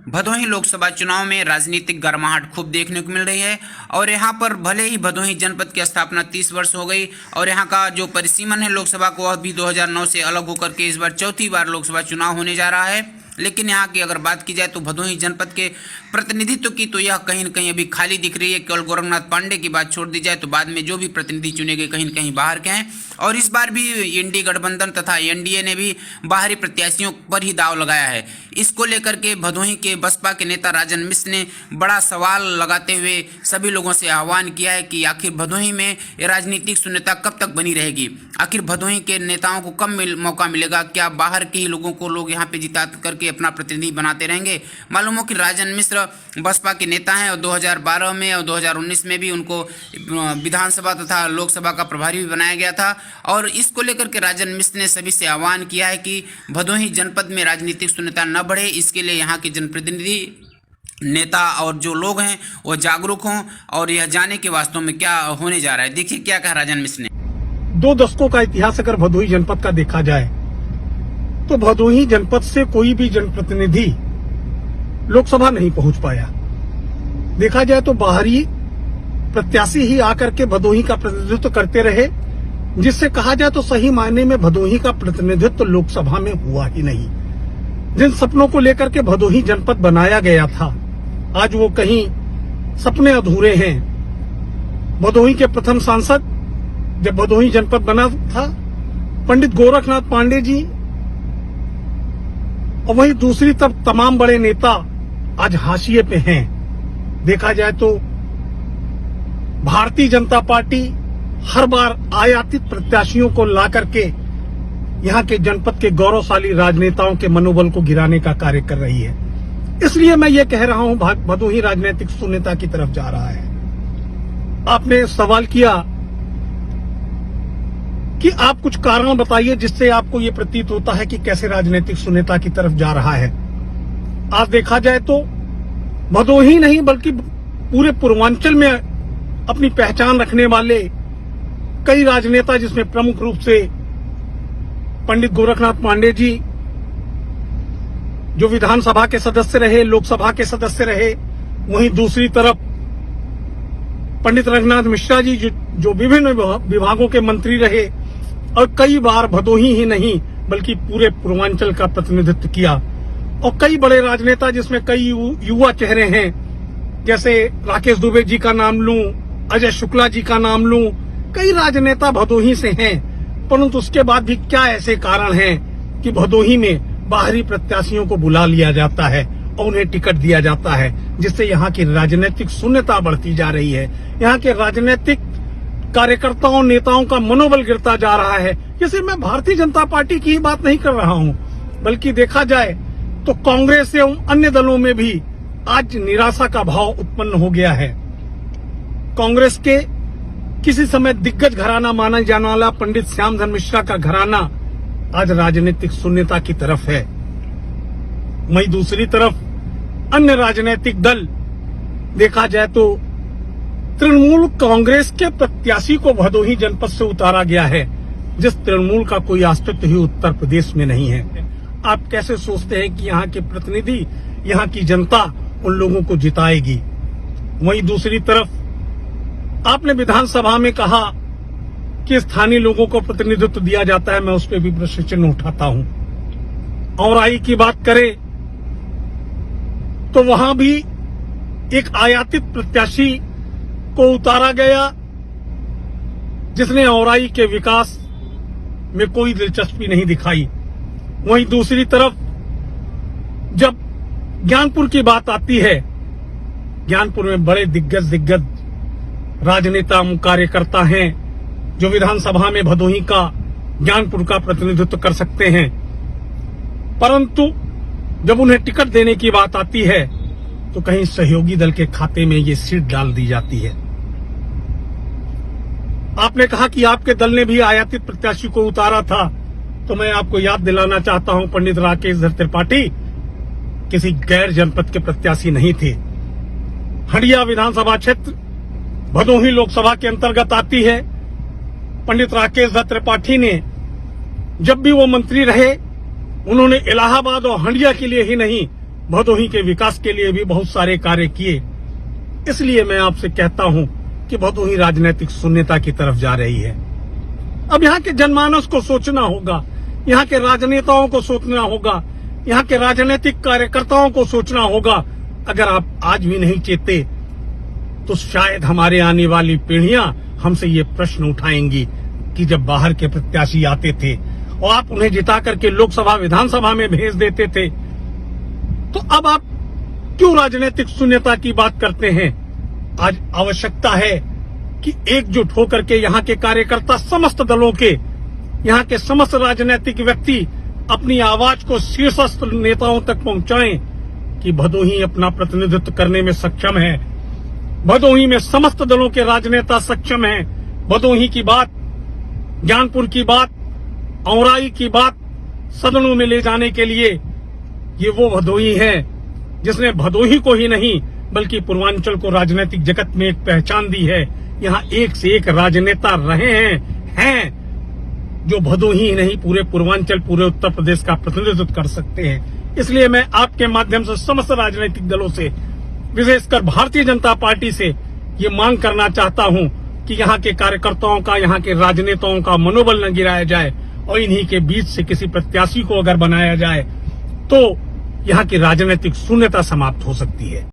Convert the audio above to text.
भदोही लोकसभा चुनाव में राजनीतिक गर्माहट खूब देखने को मिल रही है और यहां पर भले ही भदोही जनपद की स्थापना 30 वर्ष हो गई और यहां का जो परिसीमन है लोकसभा को वह भी 2009 से अलग होकर के इस बार चौथी बार लोकसभा चुनाव होने जा रहा है। लेकिन यहाँ की अगर बात की जाए तो भदोही जनपद के प्रतिनिधित्व की तो यह कहीं न कहीं अभी खाली दिख रही है। केवल गोरखनाथ पांडे की बात छोड़ दी जाए तो बाद में जो भी प्रतिनिधि चुने गए कहीं न कहीं बाहर के हैं और इस बार भी इंडी गठबंधन तथा एनडीए ने भी बाहरी प्रत्याशियों पर ही दाव लगाया है। इसको लेकर के भदोही के बसपा के नेता राजन मिश्र ने बड़ा सवाल लगाते हुए सभी लोगों से आह्वान किया है कि आखिर भदोही में राजनीतिक शून्यता कब तक बनी रहेगी, आखिर भदोही के नेताओं को कब मौका मिलेगा, क्या बाहर के ही लोगों को लोग यहाँ पे जिता करके अपना प्रतिनिधि बनाते रहेंगे। मालूम हो कि राजन मिश्र बसपा के नेता हैं और 2012 में और 2019 में भी उनको विधानसभा तथा लोकसभा का प्रभारी भी बनाया गया था और इसको लेकर के राजन मिश्र ने सभी से आह्वान किया है कि भदोही जनपद में राजनीतिक शून्यता न बढ़े, इसके लिए यहाँ के जनप्रतिनिधि नेता और जो लोग हैं वो जागरूक हों और यह जाने के वास्तव में क्या होने जा रहा है। देखिए क्या कहा राजन मिश्र ने। 2 दशकों का इतिहास अगर भदोही जनपद का देखा जाए तो भदोही जनपद से कोई भी जनप्रतिनिधि लोकसभा नहीं पहुंच पाया। देखा जाए तो बाहरी प्रत्याशी ही आकर के भदोही का प्रतिनिधित्व करते रहे, जिससे कहा जाए तो सही मायने में भदोही का प्रतिनिधित्व लोकसभा में हुआ ही नहीं। जिन सपनों को लेकर के भदोही जनपद बनाया गया था आज वो कहीं सपने अधूरे हैं। भदोही के प्रथम सांसद जब भदोही जनपद बना था पंडित गोरखनाथ पांडे जी और वहीं दूसरी तरफ तमाम बड़े नेता आज हाशिए पे हैं। देखा जाए तो भारतीय जनता पार्टी हर बार आयातित प्रत्याशियों को ला करके यहाँ के जनपद के गौरवशाली राजनेताओं के मनोबल को गिराने का कार्य कर रही है। इसलिए मैं ये कह रहा हूं भदोही राजनीतिक शून्यता की तरफ जा रहा है। आपने सवाल किया कि आप कुछ कारण बताइए जिससे आपको ये प्रतीत होता है कि कैसे राजनीतिक शून्यता की तरफ जा रहा है। आज देखा जाए तो भदोही नहीं बल्कि पूरे पूर्वांचल में अपनी पहचान रखने वाले कई राजनेता, जिसमें प्रमुख रूप से पंडित गोरखनाथ पांडे जी जो विधानसभा के सदस्य रहे, लोकसभा के सदस्य रहे, वहीं दूसरी तरफ पंडित रघुनाथ मिश्रा जी जो विभिन्न विभागों के मंत्री रहे और कई बार भदोही ही नहीं बल्कि पूरे पूर्वांचल का प्रतिनिधित्व किया। और कई बड़े राजनेता जिसमें कई युवा चेहरे हैं, जैसे राकेश दुबे जी का नाम लूं, अजय शुक्ला जी का नाम लूं, कई राजनेता भदोही से हैं। परंतु उसके बाद भी क्या ऐसे कारण हैं कि भदोही में बाहरी प्रत्याशियों को बुला लिया जाता है और उन्हें टिकट दिया जाता है, जिससे यहाँ की राजनीतिक शून्यता बढ़ती जा रही है। यहाँ के राजनीतिक कार्यकर्ताओं नेताओं का मनोबल गिरता जा रहा है। जैसे मैं भारतीय जनता पार्टी की ही बात नहीं कर रहा हूँ, बल्कि देखा जाए तो कांग्रेस एवं अन्य दलों में भी आज निराशा का भाव उत्पन्न हो गया है। कांग्रेस के किसी समय दिग्गज घराना माना जाने वाला पंडित श्यामधन मिश्रा का घराना आज राजनीतिक शून्यता की तरफ है। वहीं दूसरी तरफ अन्य राजनीतिक दल देखा जाए तो तृणमूल कांग्रेस के प्रत्याशी को भदोही जनपद से उतारा गया है, जिस तृणमूल का कोई अस्तित्व ही उत्तर प्रदेश में नहीं है। आप कैसे सोचते हैं कि यहाँ के प्रतिनिधि, यहाँ की जनता उन लोगों को जिताएगी। वहीं दूसरी तरफ आपने विधानसभा में कहा कि स्थानीय लोगों को प्रतिनिधित्व दिया जाता है, मैं उस पर भी प्रश्न चिन्ह उठाता हूं। औराई की बात करें तो वहां भी एक आयातित प्रत्याशी को उतारा गया, जिसने औराई के विकास में कोई दिलचस्पी नहीं दिखाई। वहीं दूसरी तरफ जब ज्ञानपुर की बात आती है, ज्ञानपुर में बड़े दिग्गज राजनेता कार्यकर्ता हैं जो विधानसभा में भदोही का, ज्ञानपुर का प्रतिनिधित्व कर सकते हैं, परंतु जब उन्हें टिकट देने की बात आती है तो कहीं सहयोगी दल के खाते में ये सीट डाल दी जाती है। आपने कहा कि आपके दल ने भी आयातित प्रत्याशी को उतारा था, तो मैं आपको याद दिलाना चाहता हूं पंडित राकेश त्रिपाठी किसी गैर जनपद के प्रत्याशी नहीं थे। हंडिया विधानसभा क्षेत्र भदोही लोकसभा के अंतर्गत आती है। पंडित राकेश त्रिपाठी ने जब भी वो मंत्री रहे, उन्होंने इलाहाबाद और हंडिया के लिए ही नहीं भदोही के विकास के लिए भी बहुत सारे कार्य किए। इसलिए मैं आपसे कहता हूं कि भदोही राजनीतिक शून्यता की तरफ जा रही है। अब यहाँ के जनमानस को सोचना होगा, यहाँ के राजनेताओं को सोचना होगा, यहाँ के राजनीतिक कार्यकर्ताओं को सोचना होगा। अगर आप आज भी नहीं चेते तो शायद हमारे आने वाली पीढ़ियां हमसे ये प्रश्न उठाएंगी कि जब बाहर के प्रत्याशी आते थे और आप उन्हें जिता करके लोकसभा विधानसभा में भेज देते थे, तो अब आप क्यों राजनीतिक शून्यता की बात करते हैं? आज आवश्यकता है कि एकजुट होकर के यहाँ के कार्यकर्ता, समस्त दलों के, यहाँ के समस्त राजनीतिक व्यक्ति अपनी आवाज को शीर्षस्थ नेताओं तक पहुंचाएं कि भदोही अपना प्रतिनिधित्व करने में सक्षम है। भदोही में समस्त दलों के राजनेता सक्षम हैं। भदोही की बात, ज्ञानपुर की बात, औराई की बात सदनों में ले जाने के लिए ये वो भदोही है जिसने भदोही को ही नहीं बल्कि पूर्वांचल को राजनीतिक जगत में एक पहचान दी है। यहाँ एक से एक राजनेता रहे हैं जो भदोही ही नहीं पूरे पूर्वांचल, पूरे उत्तर प्रदेश का प्रतिनिधित्व कर सकते हैं। इसलिए मैं आपके माध्यम से समस्त राजनीतिक दलों से, विशेषकर भारतीय जनता पार्टी से ये मांग करना चाहता हूं कि यहाँ के कार्यकर्ताओं का, यहाँ के राजनेताओं का मनोबल न गिराया जाए और इन्हीं के बीच से किसी प्रत्याशी को अगर बनाया जाए तो यहाँ की राजनीतिक शून्यता समाप्त हो सकती है।